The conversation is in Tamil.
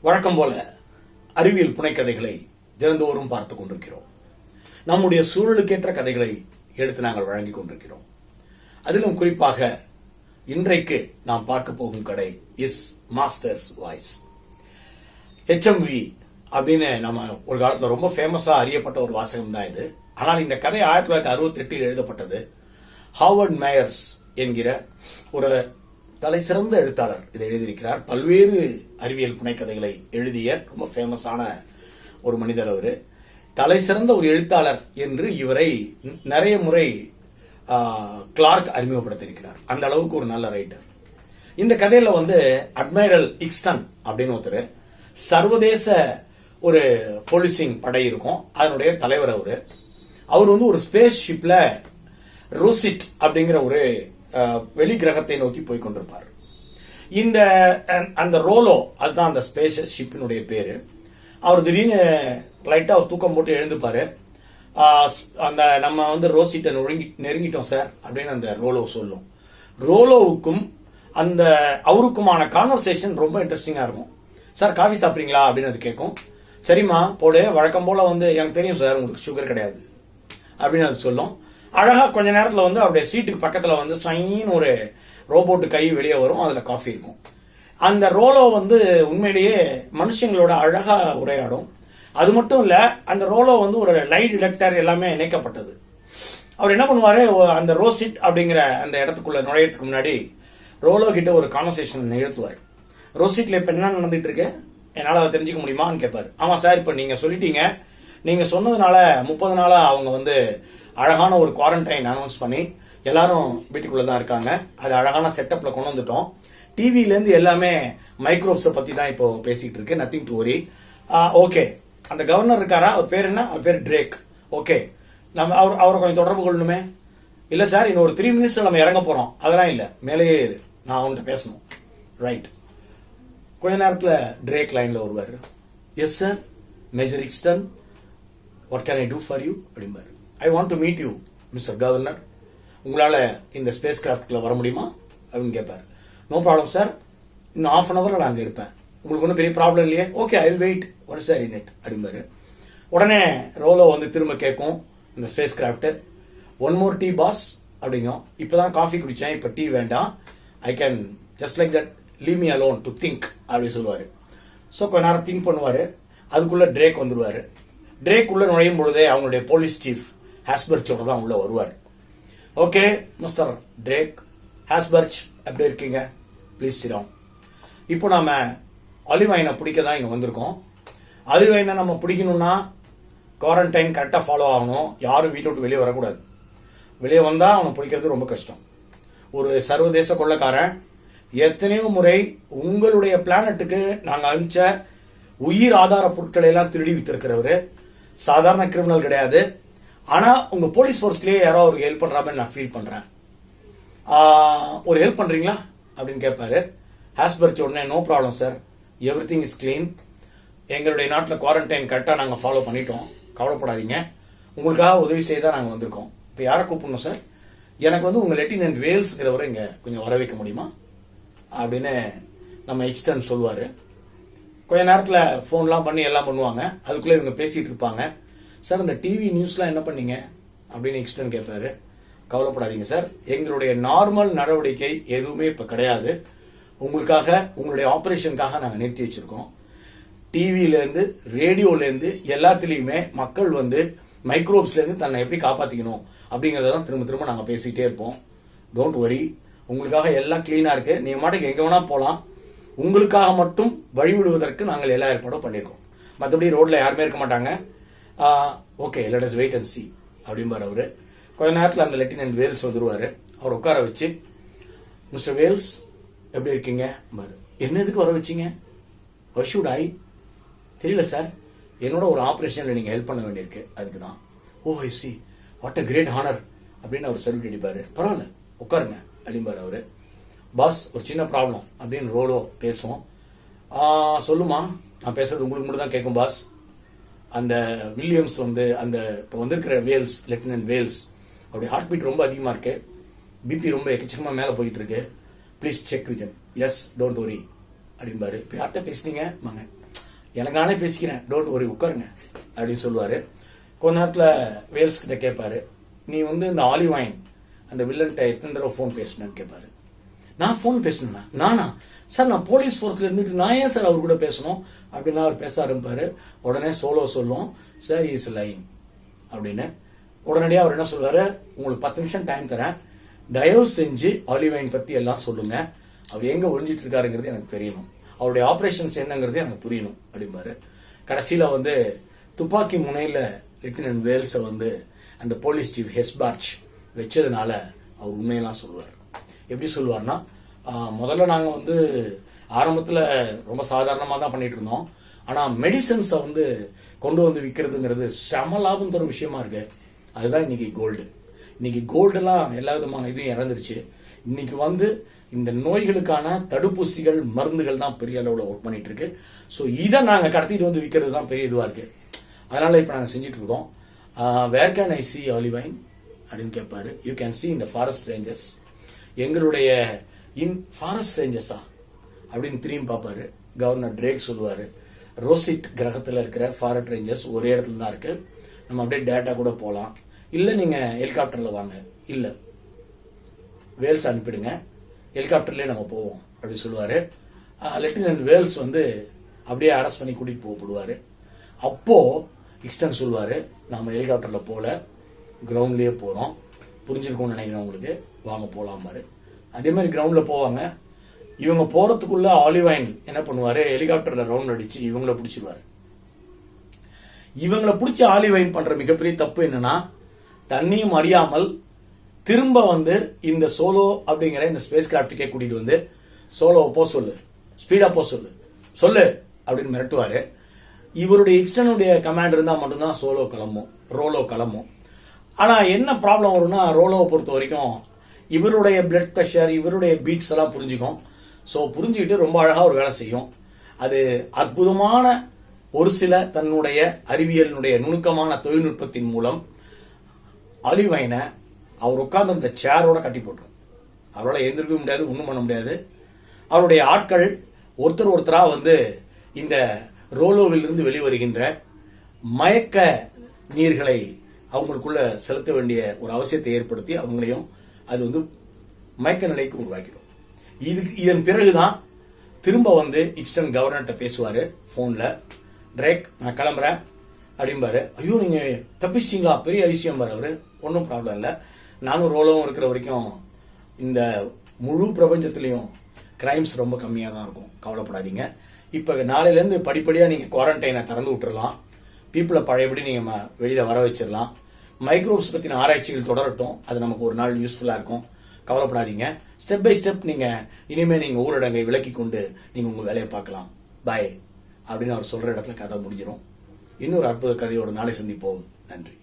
வழக்கம் போல அறிவியல் புனைக்கதைகளை தினந்தோறும் பார்த்துக் கொண்டிருக்கிறோம். நம்முடைய சூழலுக்கேற்ற கதைகளை எடுத்து நாங்கள் வழங்கிக் கொண்டிருக்கிறோம். அதிலும் குறிப்பாக இன்றைக்கு நாம் பார்க்க போகும் கதை இஸ் மாஸ்டர்ஸ் வாய்ஸ். HMV அப்படின்னு நம்ம ஒரு காலத்துல ரொம்ப ஃபேமஸா அறியப்பட்ட ஒரு வாசகம் தான் இது. ஆனால் இந்த கதை 1968 எழுதப்பட்டது. ஹாவர்ட் மேயர்ஸ் என்கிற ஒரு தலை சிறந்த எழுத்தாளர் இதை எழுதியிருக்கிறார். பல்வேறு அறிவியல் புனைக்கதைகளை எழுதிய ரொம்ப ஃபேமஸான ஒரு மனிதர். அவரு தலை சிறந்த ஒரு எழுத்தாளர் என்று இவரை நிறைய முறை கிளார்க் அறிமுகப்படுத்தியிருக்கிறார். அந்த அளவுக்கு ஒரு நல்ல ரைட்டர். இந்த கதையில அட்மைரல் இக்ஸ்டன் அப்படின்னு ஒருத்தர், சர்வதேச ஒரு போலீசிங் படை இருக்கும், அதனுடைய தலைவர். அவர் ஒரு ஸ்பேஸ் ஷிப்ல ரோசிட் அப்படிங்கிற ஒரு வெளி கிரகத்தை நோக்கி போய் கொண்டிருப்பார். இந்த அந்த ரோலோ, அதுதான் அந்த ஸ்பேஸ் ஷிப்பினுடைய பேரு. அவர் திடீர்னு லைட்டா ஒரு தூக்கம் போட்டு எழுந்துப்பாரு. அந்த நம்ம ரோசிட்டை நெருங்கிட்டோம் சார் அப்படின்னு அந்த ரோலோ சொல்லும். ரோலோவுக்கும் அந்த அவருக்குமான கான்வர்சேஷன் ரொம்ப இன்ட்ரெஸ்டிங்கா இருக்கும். சார் காஃபி சாப்பிட்றீங்களா அப்படின்னு அது கேட்கும். சரிம்மா போடு, வழக்கம் போல எனக்கு தெரியும் சார் உங்களுக்கு சுகர் கிடையாது அப்படின்னு அது சொல்லும். அழகா கொஞ்ச நேரத்துல அவருடைய சீட்டுக்கு பக்கத்துல ஸ்ட்ரைன்னு ஒரு ரோபோட்டு கை வெளியே வரும், அதுல காஃபி இருக்கும். அந்த ரோலோ உண்மையிலேயே மனுஷங்களோட அழகா உரையாடும். அது மட்டும் இல்ல, அந்த ரோலோ ஒரு லைட் டிடெக்டர் எல்லாமே இணைக்கப்பட்டது. அவர் என்ன பண்ணுவாரு, அந்த ரோசிட் அப்படிங்கிற அந்த இடத்துக்குள்ள நுழையத்துக்கு முன்னாடி ரோலோ கிட்ட ஒரு கான்வர்சேஷன் நிகழ்த்துவார். ரோசிட்ல இப்ப என்ன நடந்துட்டு இருக்கு, என்னால தெரிஞ்சுக்க முடியுமான்னு கேட்பாரு. ஆமா சார், இப்ப நீங்க சொல்லிட்டீங்க, நீங்க சொன்னதுனால 30 நாளா அவங்க அழகான ஒரு குவாரண்டைன் அனௌன்ஸ் பண்ணி எல்லாரும் வீட்டுக்குள்ளதான் இருக்காங்க. அது அழகான செட்டப்ல கொண்டு வந்துட்டோம். டிவில இருந்து எல்லாமே மைக்ரோப்ஸை பத்தி தான் இப்போ பேசிட்டு இருக்கு. Nothing to worry. ஓகே, அந்த கவர்னர் இருக்காரா, அவர் பேர் என்ன, அவர் பேர் ட்ரேக். ஓகே, நம்ம அவரை கொஞ்சம் தொடர்பு கொள்ளணுமே. இல்ல சார், இன்னும் ஒரு 3 மினிட்ஸ்ல நம்ம இறங்க போறோம். அதெல்லாம் இல்ல, மேலேயே இரு, நான் அவன்கிட்ட பேசணும். ரைட். கொஞ்ச நேரத்துல ட்ரேக் லைன்ல வருவாரு. Yes sir, major Ixton, what can I do for you அப்படிம்பாரு. I want to meet you mister governor. உங்களால இந்த ஸ்பேஸ் கிராஃப்ட்ல வர முடியுமா அப்படின்னு கேட்பாரு. நோ ப்ராப்ளம் சார், இன்னும் 1/2 an hour நான் அங்க இருப்பேன். உங்களுக்கு ஒன்றும் பெரிய ப்ராப்ளம் இல்லையே. Okay, I will wait. What sir in it அப்படிம்பாரு. உடனே ரோலோ திரும்ப கேட்கும் இந்த spacecraft. One more tea boss அப்படிங்கும். இப்பதான் காஃபி குடிச்சேன், இப்ப டீ வேண்டாம். I can just like that leave me alone to think அப்படி சொல்லுவாரு. ஸோ கொஞ்ச நேரம் திங்க் பண்ணுவாரு. அதுக்குள்ள ட்ரேக் வந்துருவாரு. ட்ரேக் உள்ள நுழையும் பொழுதே அவங்களுடைய போலீஸ் சீஃப் ஹாஸ்பர்ச்சோட தான் உள்ள வருவார். ஓகே மிஸ்டர் ட்ரேக், ஹாஸ்பர்ச் எப்படி இருக்கீங்க, ப்ளீஸ் சிட் டவுன். இப்போ நாம ஆலிவைனை பிடிக்க தான் இங்க வந்திருக்கோம். ஆலிவைனை நம்ம பிடிக்கணும்னா குவாரண்டைன் கரெக்டா ஃபாலோ ஆகணும். யாரும் வீட்டை விட்டு வெளியே வரக்கூடாது. வெளியே வந்தா அவனை பிடிக்கிறது ரொம்ப கஷ்டம். ஒரு சர்வதேச கொள்ளைக்காரன் எத்தனையோ முறை உங்களுடைய பிளானட்டுக்கு நாங்க அனுப்பிச்ச உயிர் ஆதார பொருட்களை எல்லாம் திருடி வித்திருக்கிறவரு. சாதாரண கிரிமினல் கிடையாது. ஆனா உங்க போலீஸ் போர்ஸ்லயே யாரோ அவருக்கு ஹெல்ப் பண்ற மாதிரி நான் ஃபீல் பண்றேன். ஒரு ஹெல்ப் பண்றீங்களா அப்படின்னு கேட்பாரு. ஹாஸ்பர்ச் உடனே no problem sir, everything is clean. எங்களுடைய நாட்டில் குவாரண்டைன் கரெக்டா நாங்க ஃபாலோ பண்ணிட்டோம், கவலைப்படாதீங்க. உங்களுக்காக உதவி செய்ய நாங்க வந்திருக்கோம். இப்ப யாரை கூப்பிடணும் சார்? எனக்கு உங்க லெப்டினன்ட் வேல்ஸ்ங்கிறவரை இங்க கொஞ்சம் வர வைக்க முடியுமா அப்படின்னு நம்ம எக்ஸ்டன் சொல்லுவாரு. கொஞ்ச நேரத்துல போன்லாம் பண்ணி எல்லாம் பண்ணுவாங்க. அதுக்குள்ள இவங்க பேசிட்டு இருப்பாங்க. சார், இந்த டிவி நியூஸ்லாம் என்ன பண்ணீங்க அப்படின்னு எக்ஸ்டன் கேட்பாரு. கவலைப்படாதீங்க சார், எங்களுடைய நார்மல் நடவடிக்கை எதுவுமே இப்ப கிடையாது. உங்களுக்காக, உங்களுடைய ஆபரேஷனுக்காக நாங்க நிறுத்தி வச்சிருக்கோம். டிவில இருந்து, ரேடியோல இருந்து எல்லாத்திலயுமே மக்கள் மைக்ரோப்ஸ்ல இருந்து தன்னை எப்படி காப்பாத்திக்கணும் அப்படிங்கறதான் திரும்ப திரும்ப நாங்க பேசிட்டே இருப்போம். டோன்ட் வரி, உங்களுக்காக எல்லாம் கிளீனா இருக்கு. நீங்க மாட்டுக்கு எங்க வேணா போலாம். உங்களுக்காக மட்டும் வழிவிடுவதற்கு நாங்கள் எல்லா ஏற்பாடும் பண்ணிருக்கோம். மற்றபடி ரோட்ல யாருமே இருக்க மாட்டாங்க. Okay, let us wait and see அப்படிம்பாரு அவரு. கொஞ்ச நேரத்தில் அந்த லெப்டினன்ட் வேல்ஸ் வந்துருவாரு. அவர் உட்கார வச்சு, மிஸ்டர் வேல்ஸ் எப்படி இருக்கீங்க? என்ன எதுக்கு வர வச்சீங்க? வஷுடாய் தெரியல சார், என்னோட ஒரு ஆபரேஷன்ல நீங்க ஹெல்ப் பண்ண வேண்டியிருக்கு, அதுக்கு தான். Oh I see, what a great honour அப்படின்னு அவர் சல்யூட் அடிப்பாரு. பரவாயில்ல உட்காருங்க அப்படிம்பாரு அவரு. பாஸ், ஒரு சின்ன ப்ராப்ளம் அப்படின்னு ரோலோ பேசுவோம். சொல்லுமா, நான் பேசுறது உங்களுக்கு மட்டும் தான் கேட்கும் பாஸ். அந்த வில்லியம்ஸ் அந்த இப்போ வந்திருக்கிற வேல்ஸ், லெப்டினன்ட் வேல்ஸ், அவருடைய ஹார்ட் பீட் ரொம்ப அதிகமா இருக்கு, பிபி ரொம்ப எக்கச்சக்கமா மேல போயிட்டு இருக்கு. Please check with us, don't worry அப்படிம்பாரு. இப்போ யார்கிட்ட பேசுனீங்க? எனக்கு நானே பேசிக்கிறேன், டோன்ட் ஒரி, உட்காருங்க அப்படின்னு சொல்லுவாரு. கொஞ்ச நேரத்துல வேல்ஸ் கிட்ட கேட்பாரு, நீ வந்து இந்த ஆலிவ் வைன் அந்த வில்லன்ட்ட எத்தனை தடவை போன் பேசணும்னு கேட்பாரு. நான் போன் பேசணும்னா? நானா சார், நான் போலீஸ் போர்ஸ்ல இருந்துட்டு நான் ஏன் சார் அவர் கூட பேசணும் அப்படின்னு அவர் பேச ஆரம்பிப்பாரு. உடனே சோலோ சொல்லும், சார் இஸ் லைங் அப்படின்னு. உடனடியாக அவர் என்ன சொல்வாரு, உங்களுக்கு 10 நிமிஷம் டைம் தரேன், தயவு செஞ்சு ஆலிவ் வைன் பத்தி எல்லாம் சொல்லுங்க, அவர் எங்க ஒழிஞ்சிட்டு இருக்காருங்கிறது எனக்கு தெரியணும், அவருடைய ஆபரேஷன்ஸ் என்னங்கிறது எனக்கு புரியணும் அப்படிம்பாரு. கடைசியில வந்து துப்பாக்கி முனையில லெப்டினன்ட் வேல்ஸை வந்து அந்த போலீஸ் சீஃப் ஹெஸ்பார்ச் வச்சதுனால அவர் உண்மையெல்லாம் சொல்லுவார். எப்படி சொல்லுவார்னா, முதல்ல நாங்க வந்து ஆரம்பத்துல ரொம்ப சாதாரணமா தான் பண்ணிட்டு இருந்தோம், ஆனா மெடிசன்ஸை வந்து கொண்டு வந்து விற்கிறதுங்கிறது செம லாபம் தரும் விஷயமா இருக்கு, அதுதான் இன்னைக்கு கோல்டு. இன்னைக்கு கோல்டெல்லாம் எல்லா விதமான இதையும் இறந்துருச்சு. இன்னைக்கு வந்து இந்த நோய்களுக்கான தடுப்பூசிகள் மருந்துகள் தான் பெரிய அளவில் ஒர்க் பண்ணிட்டு இருக்கு. ஸோ இதை நாங்க கடத்திட்டு வந்து விற்கிறது தான் பெரிய இதுவா இருக்கு. அதனால இப்ப நாங்க செஞ்சுட்டு இருக்கோம். Where can I see olive wine அப்படின்னு கேட்பாரு. யூ கேன் சி இந்த ஃபாரஸ்ட் ரேஞ்சஸ். எங்களுடைய ஃபாரஸ்ட் ரேஞ்சஸா அப்படின்னு திரும்பி பார்ப்பாரு. கவர்னர் ட்ரேக் சொல்லுவாரு, ரோசிட் கிரகத்தில் இருக்கிற ஃபாரஸ்ட் ரேஞ்சஸ் ஒரே இடத்துல தான் இருக்கு, நம்ம அப்படியே டேட்டா கூட போகலாம், இல்ல நீங்க ஹெலிகாப்டர்ல வாங்க, இல்ல வேல்ஸ் அனுப்பிடுங்க, ஹெலிகாப்டர்லயே நம்ம போவோம் அப்படின்னு சொல்லுவாரு. லெப்டினன்ட் வேல்ஸ் வந்து அப்படியே அரெஸ்ட் பண்ணி கூட்டிட்டு போகப்படுவாரு. அப்போ இக்ஸ்டன் சொல்லுவாரு, நாம ஹெலிகாப்டர்ல போல, கிரவுண்ட்லயே போறோம், புரிஞ்சிருக்கும்னு நினைக்கிறேன் உங்களுக்கு, வாங்க போலாம் பாரு. அதே மாதிரி கிரவுண்ட்ல போவாங்க. இவங்க போறதுக்குள்ள ஆலிவ் வைன் என்ன பண்ணுவாரு, ஹெலிகாப்டர்ல ரவுண்ட் அடிச்சு இவங்கள பிடிச்சிருவாரு. இவங்களை பிடிச்ச ஆலிவ் வைன் பண்ற மிகப்பெரிய தப்பு என்னன்னா, தண்ணியும் அறியாமல் திரும்ப வந்து இந்த சோலோ அப்படிங்கிற இந்த ஸ்பேஸ் கிராப்டுக்கே கூட்டிட்டு வந்து சோலோ போ சொல்லு, ஸ்பீடா போ சொல்லு சொல்லு அப்படின்னு மிரட்டுவாரு. இவருடைய எக்ஸ்டனுடைய கமாண்ட் இருந்தா மட்டும்தான் சோலோ கிளம்பும், ரோலோ கிளம்பும். ஆனா என்ன ப்ராப்ளம் வரும்னா, ரோலோவை பொறுத்த வரைக்கும் இவருடைய பிளட் பிரஷர், இவருடைய பீட்ஸ் எல்லாம் புரிஞ்சுக்கும். ஸோ புரிஞ்சுக்கிட்டு ரொம்ப அழகா ஒரு வேலை செய்யும். அது அற்புதமான ஒரு சில தன்னுடைய அறிவியலினுடைய நுணுக்கமான தொழில்நுட்பத்தின் மூலம் ஆலிவ் வைனை அவர் உட்கார்ந்து அந்த சேரோட கட்டி போட்டுரும். அவரால் எழுந்திருக்க முடியாது, ஒன்றும் பண்ண முடியாது. அவருடைய ஆட்கள் ஒருத்தரா வந்து இந்த ரோலோவிலிருந்து வெளிவருகின்ற மயக்க நீர்களை அவங்களுக்குள்ள செலுத்த வேண்டிய ஒரு அவசியத்தை ஏற்படுத்தி அவங்களையும் அது வந்து மயக்க நிலைக்கு உருவாக்கிடும். இதன் பிறகுதான் திரும்ப வந்து இக்ஸ்டன் கவர்னர்கிட்ட பேசுவாரு போன்ல. ட்ரேக், நான் கிளம்புறேன் அப்படிம்பாரு. ஐயோ நீங்க தப்பிச்சிட்டீங்களா, பெரிய அதிசயம் பாரு அவரு. ஒன்றும் ப்ராப்ளம் இல்லை, நானும் ரோலோவும் இருக்கிற வரைக்கும் இந்த முழு பிரபஞ்சத்திலையும் கிரைம்ஸ் ரொம்ப கம்மியா தான் இருக்கும், கவலைப்படாதீங்க. இப்ப நாளையில இருந்து படிப்படியா நீங்க குவாரண்டைனை திறந்து விட்டுறலாம், பீப்புளை பழையபடி நீங்க வெளியில வர வச்சிடலாம். மைக்ரோப்ஸ் பத்தின ஆராய்ச்சிகள் தொடரட்டும், அது நமக்கு ஒரு நாள் யூஸ்ஃபுல்லா இருக்கும், கவலைப்படாதீங்க. ஸ்டெப் பை ஸ்டெப் நீங்க இனிமே நீங்க ஊரடங்கை விலக்கி கொண்டு நீங்க உங்க வேலையை பார்க்கலாம், பாய் அப்படின்னு அவர் சொல்ற இடத்துல கதை முடிஞ்சிடும். இன்னொரு அற்புத கதையோட நாளை சந்திப்போம். நன்றி.